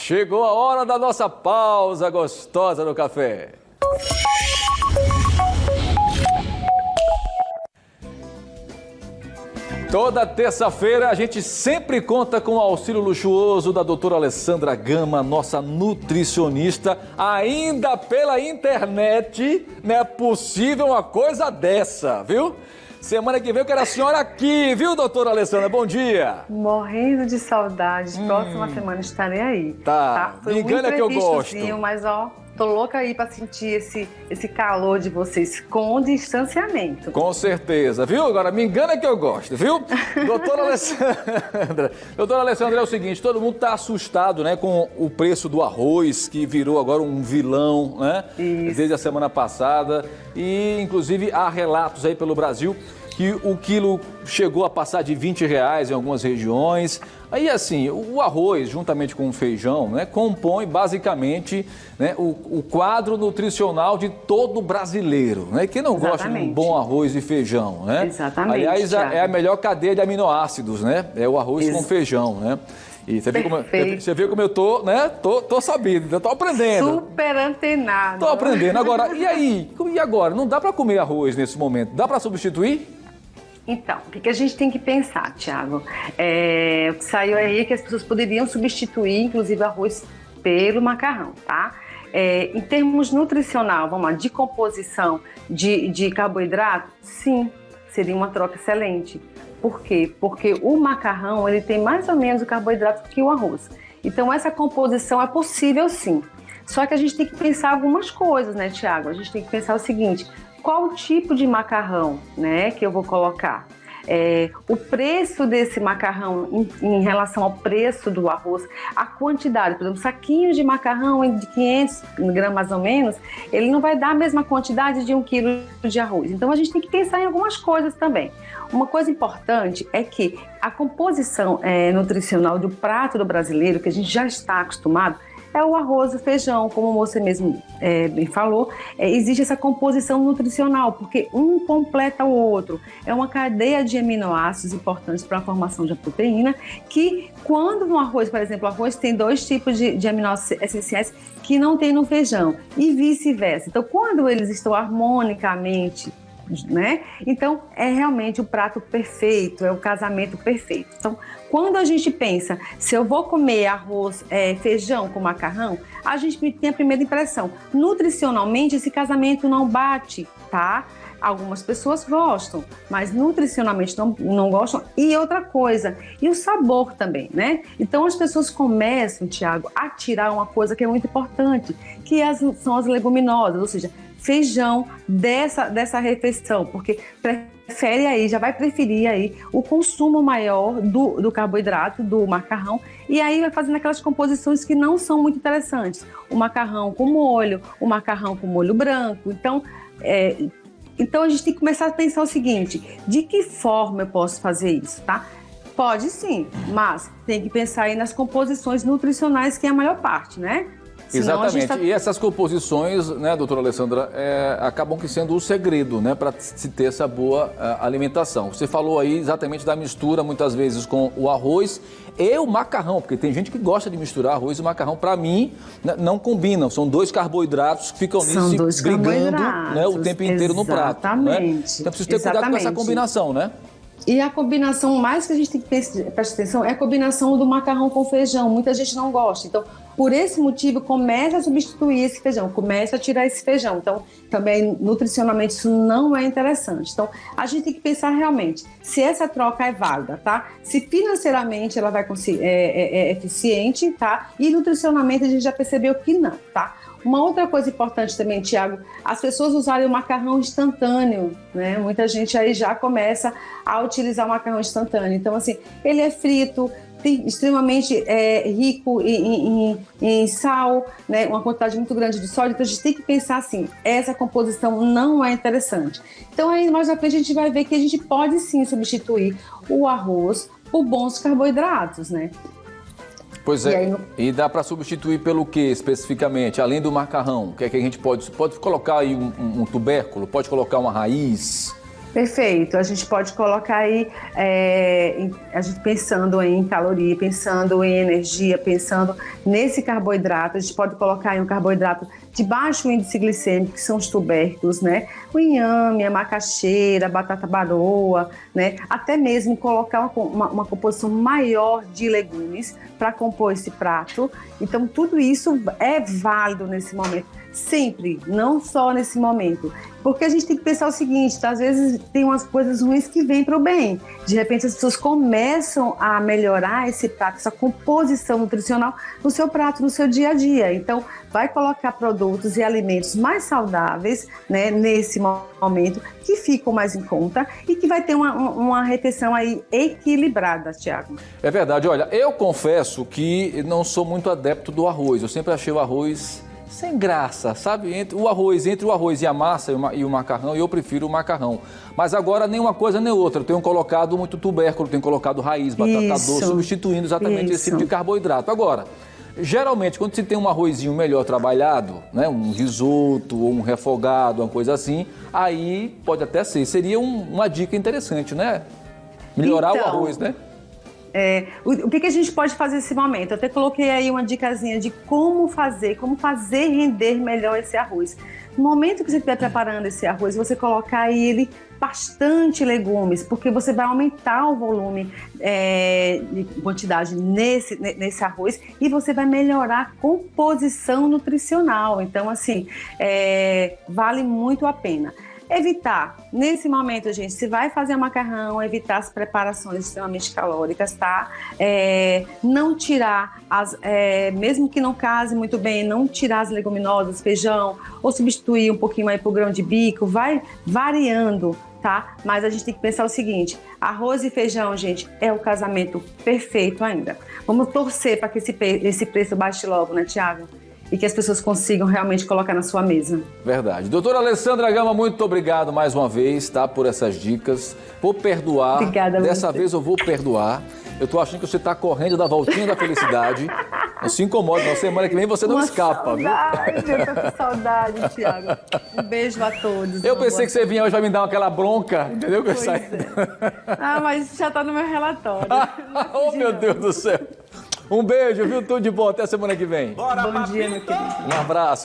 Chegou a hora da nossa pausa gostosa no café. Toda terça-feira a gente sempre conta com o auxílio luxuoso da doutora Alessandra Gama, nossa nutricionista, ainda pela internet. Não é possível uma coisa dessa, viu? Semana que vem eu quero a senhora aqui, viu, doutora Alessandra? Bom dia. Morrendo de saudade. Próxima semana estarei aí. Tá. Foi Me engana que eu gosto. Mas ó, tô louca aí pra sentir esse calor de vocês com distanciamento. Com certeza, viu? Agora me engana que eu gosto, viu? Doutora Alessandra. Doutora Alessandra, é o seguinte, todo mundo tá assustado, né, com o preço do arroz, que virou agora um vilão, né? Isso. Desde a semana passada. E, inclusive, há relatos aí pelo Brasil que o quilo chegou a passar de R$20 em algumas regiões. Aí, assim, o arroz, juntamente com o feijão, né, compõe basicamente, né, o quadro nutricional de todo brasileiro, né? Quem não gosta de um bom arroz e feijão, né? Exatamente. Aliás, é a melhor cadeia de aminoácidos, né? É o arroz com feijão, né? E você vê como eu tô, né? Tô sabendo, eu tô aprendendo. Super antenado. Tô aprendendo. Agora, e aí? E agora? Não dá para comer arroz nesse momento? Dá para substituir? Então, o que a gente tem que pensar, Thiago? Saiu aí que as pessoas poderiam substituir, inclusive, arroz pelo macarrão, tá? Em termos nutricional, vamos lá, de composição de carboidrato, sim, seria uma troca excelente. Por quê? Porque o macarrão, ele tem mais ou menos o carboidrato que o arroz. Então, essa composição é possível, sim. Só que a gente tem que pensar algumas coisas, né, Thiago? A gente tem que pensar o seguinte: qual tipo de macarrão, né, que eu vou colocar? O preço desse macarrão em relação ao preço do arroz, a quantidade, por exemplo, saquinho de macarrão de 500 gramas mais ou menos, ele não vai dar a mesma quantidade de 1 quilo de arroz. Então a gente tem que pensar em algumas coisas também. Uma coisa importante é que a composição nutricional do prato do brasileiro, que a gente já está acostumado, é o arroz e o feijão, como você mesmo bem falou. Existe essa composição nutricional, porque um completa o outro. É uma cadeia de aminoácidos importantes para a formação de proteína, que quando no arroz, por exemplo, o arroz tem 2 tipos de aminoácidos essenciais que não tem no feijão, e vice-versa. Então, quando eles estão harmonicamente, né? Então, é realmente o prato perfeito, é o casamento perfeito. Então, quando a gente pensa, se eu vou comer arroz, feijão com macarrão, a gente tem a primeira impressão. Nutricionalmente, esse casamento não bate, tá? Algumas pessoas gostam, mas nutricionalmente não gostam. E outra coisa, e o sabor também, né? Então, as pessoas começam, Thiago, a tirar uma coisa que é muito importante, que são as leguminosas, ou seja, feijão dessa refeição, porque prefere aí, já vai preferir aí o consumo maior do carboidrato, do macarrão, e aí vai fazendo aquelas composições que não são muito interessantes. O macarrão com molho, o macarrão com molho branco. Então a gente tem que começar a pensar o seguinte: de que forma eu posso fazer isso, tá? Pode sim, mas tem que pensar aí nas composições nutricionais, que é a maior parte, né? Exatamente. E essas composições, né, doutora Alessandra, acabam que sendo o segredo, né, para se ter essa boa alimentação. Você falou aí exatamente da mistura, muitas vezes, com o arroz e o macarrão, porque tem gente que gosta de misturar arroz e macarrão. Para mim, não combinam. São 2 carboidratos que ficam nisso brigando, né, o tempo inteiro no prato. Né? Então, preciso ter cuidado com essa combinação, né? E a combinação mais que a gente tem que prestar atenção é a combinação do macarrão com feijão. Muita gente não gosta. Então, por esse motivo, começa a substituir esse feijão, começa a tirar esse feijão. Então, também, nutricionalmente, isso não é interessante. Então, a gente tem que pensar realmente se essa troca é válida, tá? Se financeiramente ela vai conseguir, é eficiente, tá? E nutricionalmente a gente já percebeu que não, tá? Uma outra coisa importante também, Thiago, as pessoas usarem o macarrão instantâneo, né? Muita gente aí já começa a utilizar o macarrão instantâneo. Então, assim, ele é frito, extremamente rico em sal, né? Uma quantidade muito grande de sódio. Então, a gente tem que pensar assim, essa composição não é interessante. Então, aí mais na frente a gente vai ver que a gente pode sim substituir o arroz por bons carboidratos, né? Pois é, e dá para substituir pelo que especificamente? Além do macarrão, o que é que a gente pode colocar aí um tubérculo, pode colocar uma raiz? Perfeito. A gente pode colocar aí, a gente pensando em caloria, pensando em energia, pensando nesse carboidrato, a gente pode colocar aí um carboidrato de baixo índice glicêmico, que são os tubérculos, né? O inhame, a macaxeira, a batata baroa, né? Até mesmo colocar uma composição maior de legumes para compor esse prato. Então, tudo isso é válido nesse momento. Sempre, não só nesse momento. Porque a gente tem que pensar o seguinte, tá? Às vezes tem umas coisas ruins que vêm para o bem. De repente as pessoas começam a melhorar esse prato, essa composição nutricional no seu prato, no seu dia a dia. Então, vai colocar produtos e alimentos mais saudáveis, né, nesse momento, que ficam mais em conta e que vai ter uma refeição aí equilibrada, Tiago. É verdade. Olha, eu confesso que não sou muito adepto do arroz. Eu sempre achei o arroz sem graça, sabe? Entre o arroz e a massa e o macarrão, eu prefiro o macarrão. Mas agora nem uma coisa nem outra. Eu tenho colocado muito tubérculo, tenho colocado raiz, batata doce, substituindo exatamente esse tipo de carboidrato. Agora, geralmente, quando se tem um arrozinho melhor trabalhado, né, um risoto ou um refogado, uma coisa assim, aí pode até ser. Seria uma dica interessante, né? Melhorar o arroz, né? O que a gente pode fazer nesse momento? Eu até coloquei aí uma dicasinha de como fazer render melhor esse arroz. No momento que você estiver preparando esse arroz, você colocar aí ele bastante legumes, porque você vai aumentar o volume de quantidade nesse arroz e você vai melhorar a composição nutricional. Então, assim, vale muito a pena. Evitar, nesse momento, gente, se vai fazer macarrão, evitar as preparações extremamente calóricas, tá? Não tirar, mesmo que não case muito bem, não tirar as leguminosas, feijão, ou substituir um pouquinho aí por grão de bico, vai variando, tá? Mas a gente tem que pensar o seguinte, arroz e feijão, gente, é o casamento perfeito ainda. Vamos torcer para que esse preço baixe logo, né, Tiago? E que as pessoas consigam realmente colocar na sua mesa. Verdade. Doutora Alessandra Gama, muito obrigado mais uma vez, tá? Por essas dicas. Vou perdoar. Obrigada. Dessa vez eu vou perdoar. Eu tô achando que você tá correndo da voltinha da felicidade. Não se incomoda, na semana que vem você não escapa, viu? Eu tô com saudade, Tiago. Um beijo a todos. Eu pensei que você vinha hoje vai me dar aquela bronca, entendeu? Mas já tá no meu relatório. Oh, meu Deus do céu. Um beijo, viu? Tudo de bom. Até semana que vem. Bom dia, meu querido. Um abraço.